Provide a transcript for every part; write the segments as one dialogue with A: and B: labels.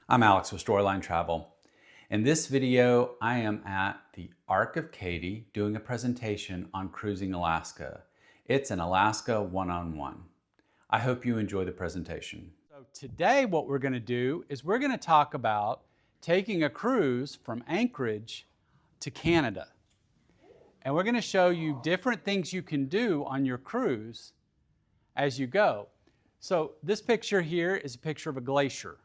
A: I'm Alex with Storyline Travel. In this video, I am at the ARC of Katy doing a presentation on cruising Alaska. It's an Alaska one-on-one. I hope you enjoy the presentation. So today what we're going to do is we're going to talk about taking a cruise from Anchorage to Canada. And we're going to show you different things you can do on your cruise as you go. So this picture here is a picture of a glacier.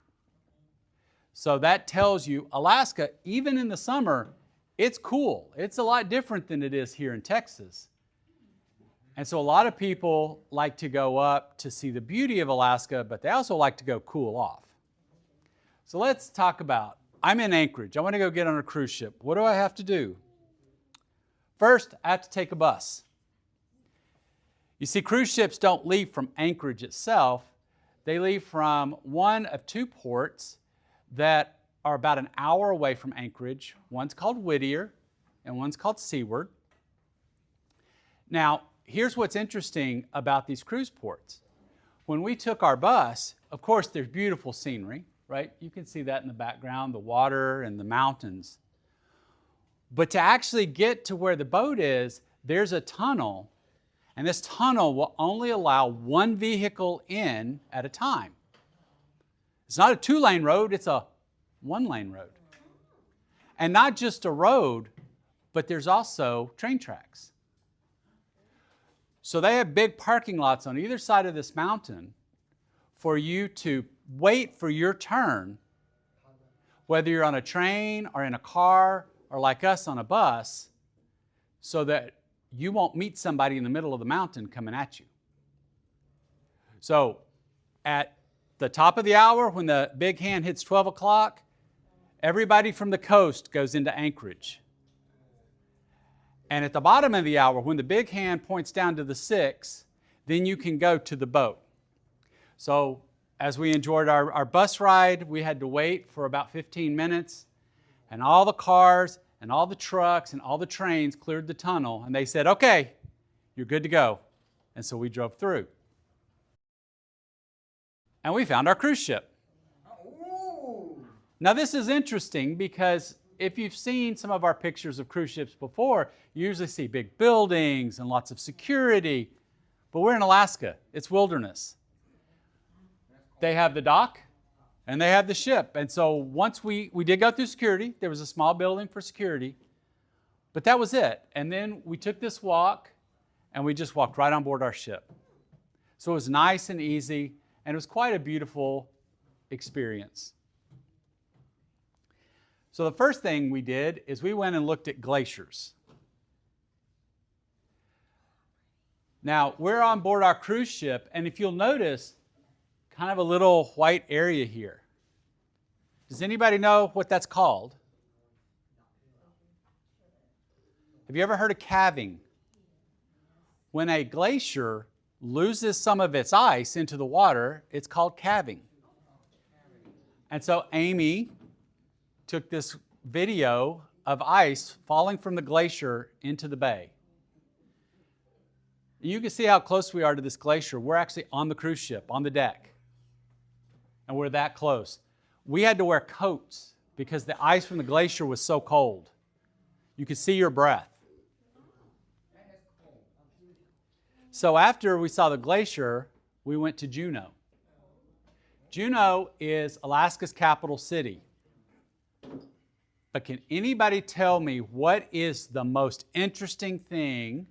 A: So that tells you Alaska, even in the summer, it's cool. It's a lot different than it is here in Texas. And so a lot of people like to go up to see the beauty of Alaska, but they also like to go cool off. So let's talk about, I'm in Anchorage. I want to go get on a cruise ship. What do I have to do? First, I have to take a bus. You see, cruise ships don't leave from Anchorage itself. They leave from one of two ports that are about an hour away from Anchorage. One's called Whittier and one's called Seward. Now, here's what's interesting about these cruise ports. When we took our bus, of course, there's beautiful scenery, right? You can see that in the background, the water and the mountains. But to actually get to where the boat is, there's a tunnel, and this tunnel will only allow one vehicle in at a time. It's not a two-lane road, it's a one-lane road. And not just a road, but there's also train tracks. So they have big parking lots on either side of this mountain for you to wait for your turn, whether you're on a train or in a car or like us on a bus, so that you won't meet somebody in the middle of the mountain coming at you. So at the top of the hour, when the big hand hits 12 o'clock, everybody from the coast goes into Anchorage. And at the bottom of the hour, when the big hand points down to the 6, then you can go to the boat. So as we enjoyed our bus ride, we had to wait for about 15 minutes, and all the cars and all the trucks and all the trains cleared the tunnel, and they said, okay, you're good to go. And so we drove through. And we found our cruise ship. Ooh. Now this is interesting because if you've seen some of our pictures of cruise ships before, you usually see big buildings and lots of security, but we're in Alaska. It's wilderness. They have the dock and they have the ship. And so once we did go through security, there was a small building for security, but that was it. And then we took this walk and we just walked right on board our ship. So it was nice and easy. And it was quite a beautiful experience. So the first thing we did is we went and looked at glaciers. Now, we're on board our cruise ship, and if you'll notice, kind of a little white area here. Does anybody know what that's called? Have you ever heard of calving? When a glacier loses some of its ice into the water, it's called calving. And so Amy took this video of ice falling from the glacier into the bay. You can see how close we are to this glacier. We're actually on the cruise ship, on the deck. And we're that close. We had to wear coats because the ice from the glacier was so cold. You could see your breath. So after we saw the glacier, we went to Juneau. Juneau is Alaska's capital city. But can anybody tell me what is the most interesting thing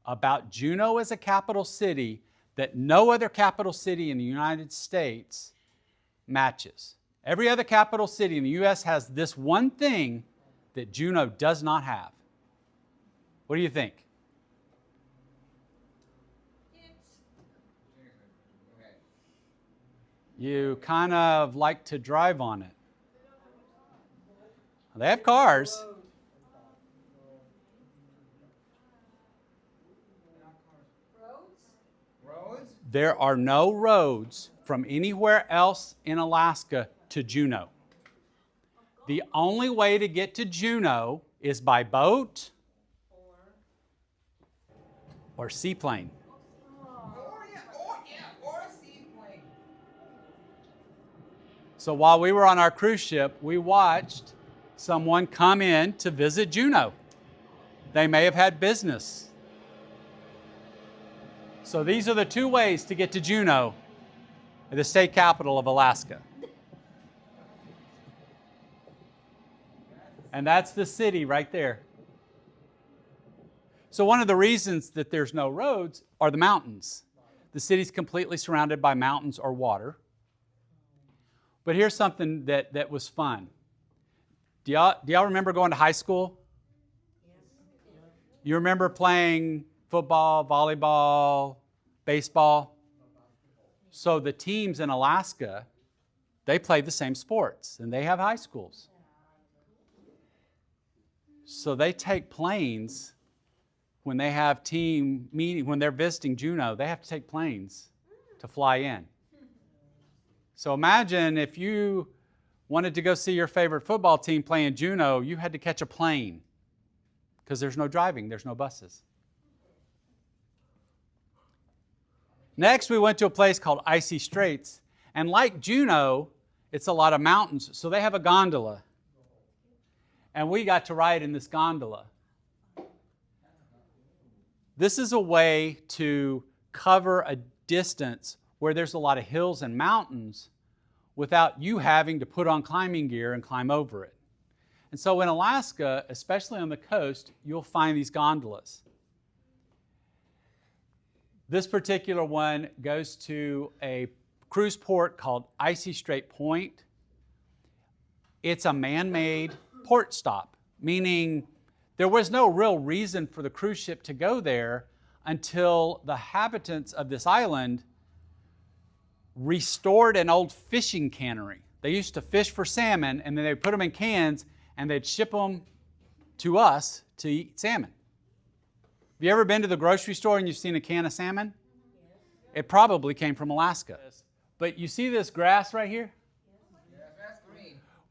A: about Juneau as a capital city that no other capital city in the United States matches? Every other capital city in the U.S. has this one thing that Juneau does not have. What do you think? You kind of like to drive on it. They have cars. Roads? There are no roads from anywhere else in Alaska to Juneau. The only way to get to Juneau is by boat or seaplane. So while we were on our cruise ship, we watched someone come in to visit Juneau. They may have had business. So these are the two ways to get to Juneau, the state capital of Alaska. And that's the city right there. So one of the reasons that there's no roads are the mountains. The city's completely surrounded by mountains or water. But here's something that was fun. Do y'all remember going to high school? You remember playing football, volleyball, baseball? So the teams in Alaska, they play the same sports, and they have high schools. So they take planes when they have team meeting, when they're visiting Juneau, they have to take planes to fly in. So imagine if you wanted to go see your favorite football team play in Juneau, you had to catch a plane because there's no driving, there's no buses. Next, we went to a place called Icy Straits. And like Juneau, it's a lot of mountains, so they have a gondola. And we got to ride in this gondola. This is a way to cover a distance where there's a lot of hills and mountains without you having to put on climbing gear and climb over it. And so in Alaska, especially on the coast, you'll find these gondolas. This particular one goes to a cruise port called Icy Straight Point. It's a man-made port stop, meaning there was no real reason for the cruise ship to go there until the inhabitants of this island restored an old fishing cannery. They used to fish for salmon, and then they'd put them in cans, and they'd ship them to us to eat salmon. Have you ever been to the grocery store and you've seen a can of salmon? It probably came from Alaska. But you see this grass right here?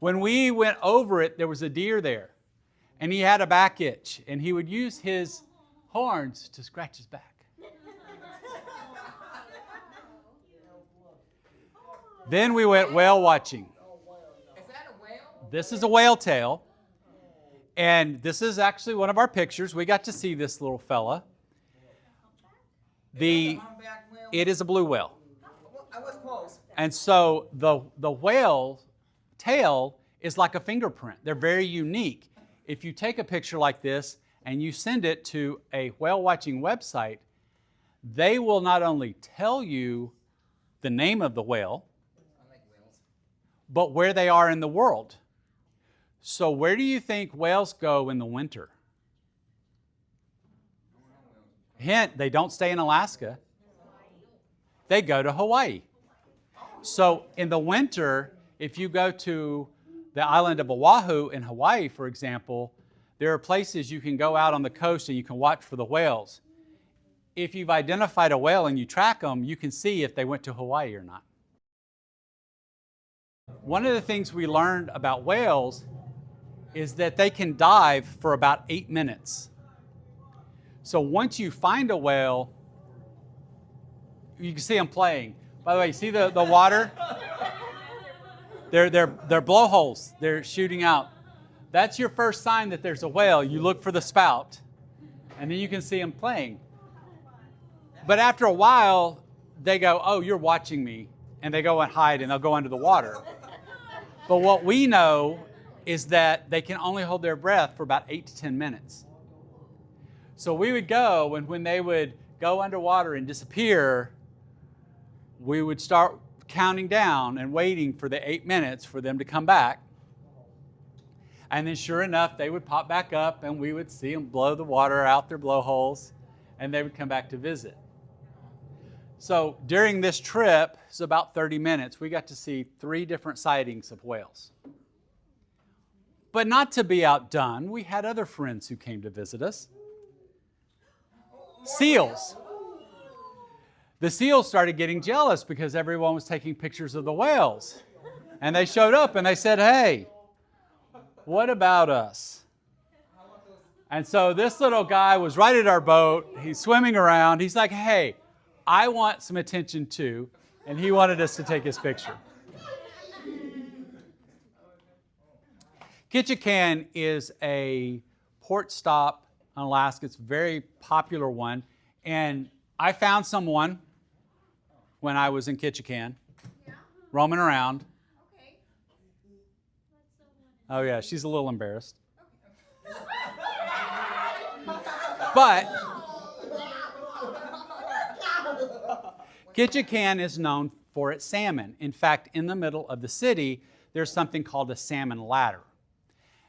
A: When we went over it, there was a deer there, and he had a back itch, and he would use his horns to scratch his back. Then we went whale watching.
B: Is that a whale?
A: This is a whale tail, and this is actually one of our pictures. We got to see this little fella. It is a blue whale.
B: I was close.
A: And so the whale tail is like a fingerprint. They're very unique. If you take a picture like this and you send it to a whale watching website, they will not only tell you the name of the whale, but where they are in the world. So where do you think whales go in the winter? Hint, they don't stay in Alaska. They go to Hawaii. So in the winter, if you go to the island of Oahu in Hawaii, for example, there are places you can go out on the coast and you can watch for the whales. If you've identified a whale and you track them, you can see if they went to Hawaii or not. One of the things we learned about whales is that they can dive for about 8 minutes. So once you find a whale, you can see them playing. By the way, you see the water? They're blowholes. They're shooting out. That's your first sign that there's a whale. You look for the spout, and then you can see them playing. But after a while, they go, "Oh, you're watching me," and they go and hide, and they'll go under the water. But what we know is that they can only hold their breath for about 8 to 10 minutes. So we would go, and when they would go underwater and disappear, we would start counting down and waiting for the 8 minutes for them to come back. And then sure enough, they would pop back up, and we would see them blow the water out their blowholes, and they would come back to visit. So during this trip, it's about 30 minutes, we got to see 3 different sightings of whales. But not to be outdone, we had other friends who came to visit us. Seals. The seals started getting jealous because everyone was taking pictures of the whales. And they showed up and they said, "Hey, what about us?" And so this little guy was right at our boat. He's swimming around. He's like, "Hey, I want some attention too." And he wanted us to take his picture. Ketchikan is a port stop in Alaska. It's a very popular one. And I found someone when I was in Ketchikan, roaming around.
B: Okay.
A: Oh yeah, she's a little embarrassed. But Ketchikan is known for its salmon. In fact, in the middle of the city, there's something called a salmon ladder.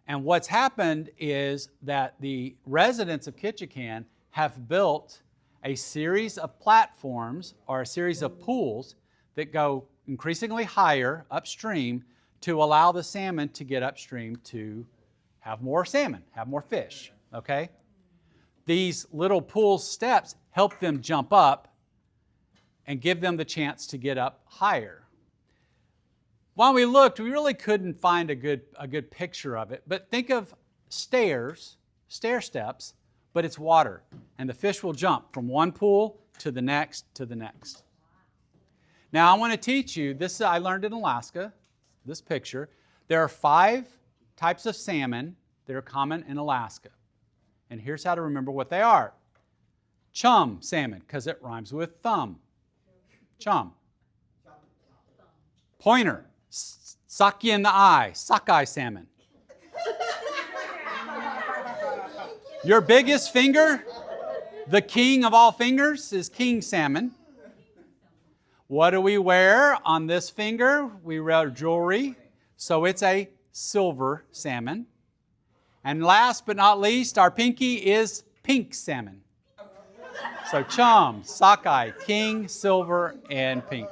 A: And what's happened is that the residents of Ketchikan have built a series of platforms or a series of pools that go increasingly higher upstream to allow the salmon to get upstream to have more salmon, have more fish, okay? These little pool steps help them jump up and give them the chance to get up higher. While we looked, we really couldn't find a good picture of it, but think of stair steps, but it's water, and the fish will jump from one pool to the next to the next. Now I want to teach you, this I learned in Alaska, this picture. There are 5 types of salmon that are common in Alaska. And here's how to remember what they are. Chum salmon, because it rhymes with thumb. Chum. Pointer, sock you in the eye, sockeye salmon. Your biggest finger, the king of all fingers, is king salmon. What do we wear on this finger? We wear jewelry, so it's a silver salmon. And last but not least, our pinky is pink salmon. So chum, sockeye, king, silver, and pink.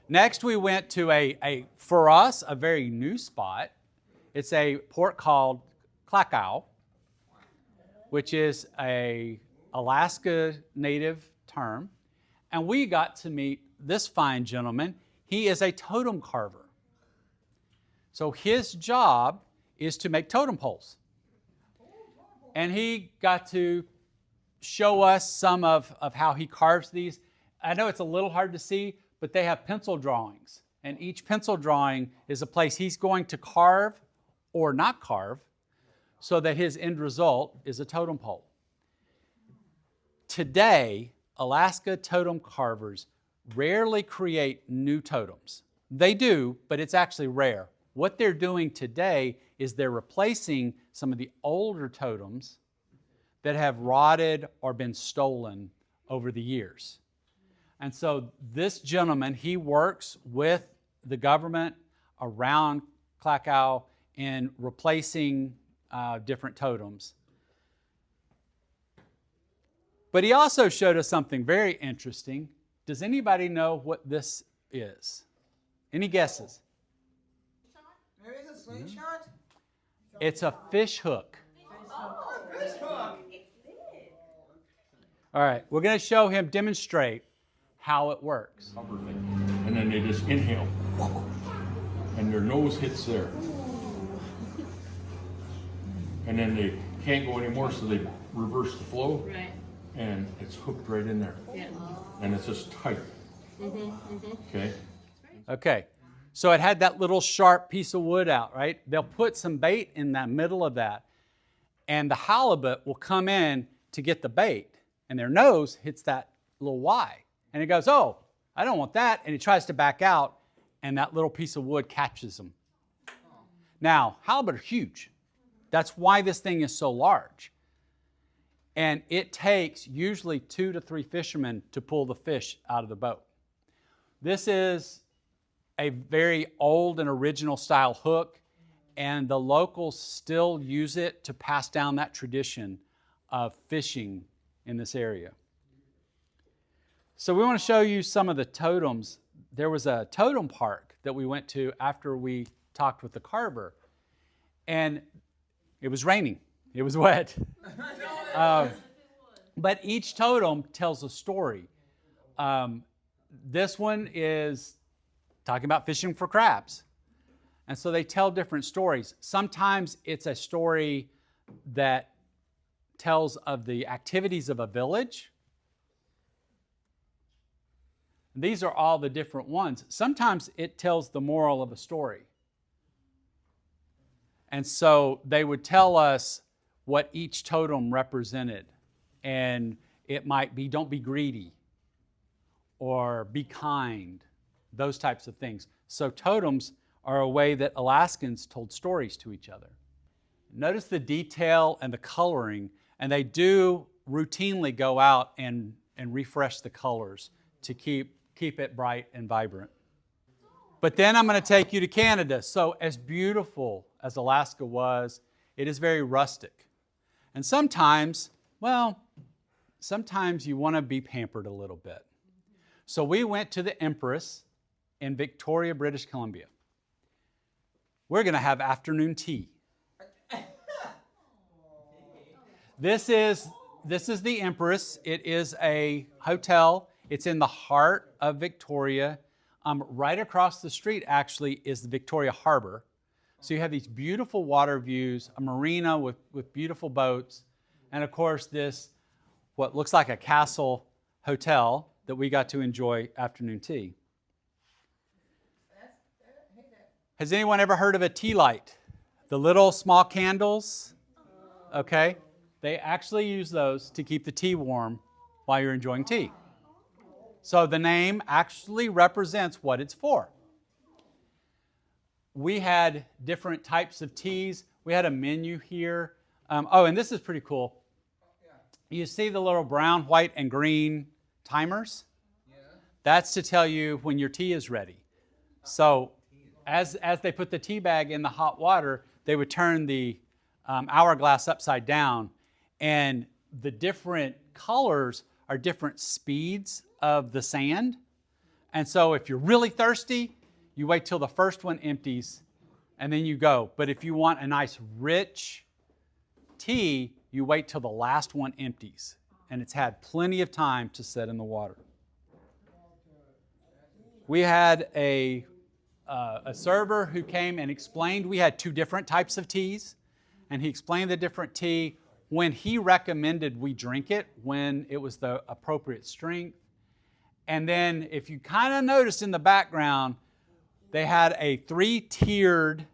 A: Next, we went to for us, a very new spot. It's a port called Klawok, which is a Alaska native term. And we got to meet this fine gentleman. He is a totem carver. So his job is to make totem poles. And he got to show us some of how he carves these. I know it's a little hard to see, but they have pencil drawings. And each pencil drawing is a place he's going to carve or not carve so that his end result is a totem pole. Today, Alaska totem carvers rarely create new totems. They do, but it's actually rare. What they're doing today is they're replacing some of the older totems that have rotted or been stolen over the years. And so this gentleman, he works with the government around Klawok in replacing different totems. But he also showed us something very interesting. Does anybody know what this is? Any guesses?
B: There is a slingshot?
A: It's a fish hook.
B: Oh, fish hook.
A: All right, we're going to show him demonstrate how it works.
C: And then they just inhale, and their nose hits there. And then they can't go anymore, so they reverse the flow.
D: Right.
C: And it's hooked right in there.
D: Yeah.
C: And it's just tight. Okay?
A: Okay, so it had that little sharp piece of wood out, right? They'll put some bait in the middle of that, and the halibut will come in to get the bait, and their nose hits that little Y. And it goes, oh, I don't want that. And he tries to back out, and that little piece of wood catches him. Now, halibut are huge. That's why this thing is so large. And it takes usually 2 to 3 fishermen to pull the fish out of the boat. This is a very old and original style hook, and the locals still use it to pass down that tradition of fishing in this area. So we want to show you some of the totems. There was a totem park that we went to after we talked with the carver, and it was raining. It was wet. But each totem tells a story. This one is talking about fishing for crabs. And so they tell different stories. Sometimes it's a story that tells of the activities of a village. These are all the different ones. Sometimes it tells the moral of a story. And so they would tell us what each totem represented. And it might be, don't be greedy, or be kind, those types of things. So totems are a way that Alaskans told stories to each other. Notice the detail and the coloring, and they do routinely go out and refresh the colors to keep it bright and vibrant. But then I'm going to take you to Canada. So as beautiful as Alaska was, it is very rustic. And sometimes, well, sometimes you want to be pampered a little bit. So we went to the Empress in Victoria, British Columbia. We're going to have afternoon tea. This is the Empress. It is a hotel. It's in the heart of Victoria. Right across the street, actually, is the Victoria Harbor. So you have these beautiful water views, a marina with beautiful boats, and of course this, what looks like a castle hotel that we got to enjoy afternoon tea. Has anyone ever heard of a tea light? The little small candles, okay? They actually use those to keep the tea warm while you're enjoying tea. So the name actually represents what it's for. We had different types of teas. We had a menu here. And this is pretty cool. You see the little brown, white, and green timers? Yeah. That's to tell you when your tea is ready. So as they put the tea bag in the hot water, they would turn the hourglass upside down, and the different colors are different speeds of the sand. And so if you're really thirsty, you wait till the first one empties and then you go. But if you want a nice rich tea, you wait till the last one empties, and it's had plenty of time to set in the water. We had a server who came and explained we had two different types of teas, and he explained the different tea when he recommended we drink it, when it was the appropriate strength. And then if you kind of noticed in the background, they had a 3-tiered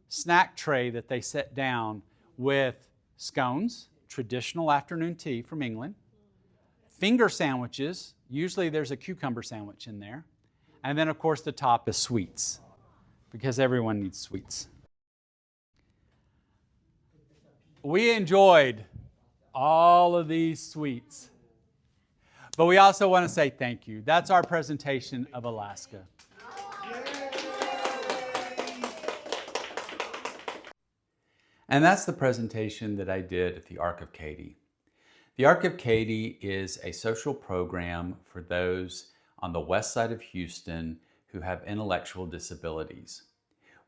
A: snack tray that they set down with scones, traditional afternoon tea from England, finger sandwiches, usually there's a cucumber sandwich in there, and then of course the top is sweets, because everyone needs sweets. We enjoyed all of these sweets, but we also want to say thank you. That's our presentation of Alaska. And that's the presentation that I did at the ARC of Katy. The ARC of Katy is a social program for those on the west side of Houston who have intellectual disabilities.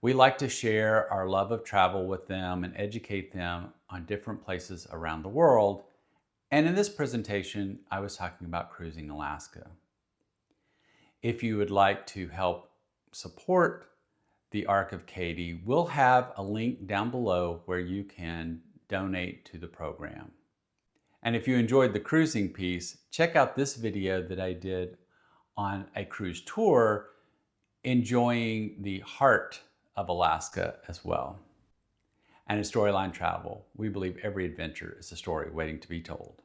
A: We like to share our love of travel with them and educate them on different places around the world. And in this presentation, I was talking about cruising Alaska. If you would like to help support the ARC of Katy, we'll have a link down below where you can donate to the program. And if you enjoyed the cruising piece, check out this video that I did on a cruise tour, enjoying the heart of Alaska as well. And in Storyline Travel, we believe every adventure is a story waiting to be told.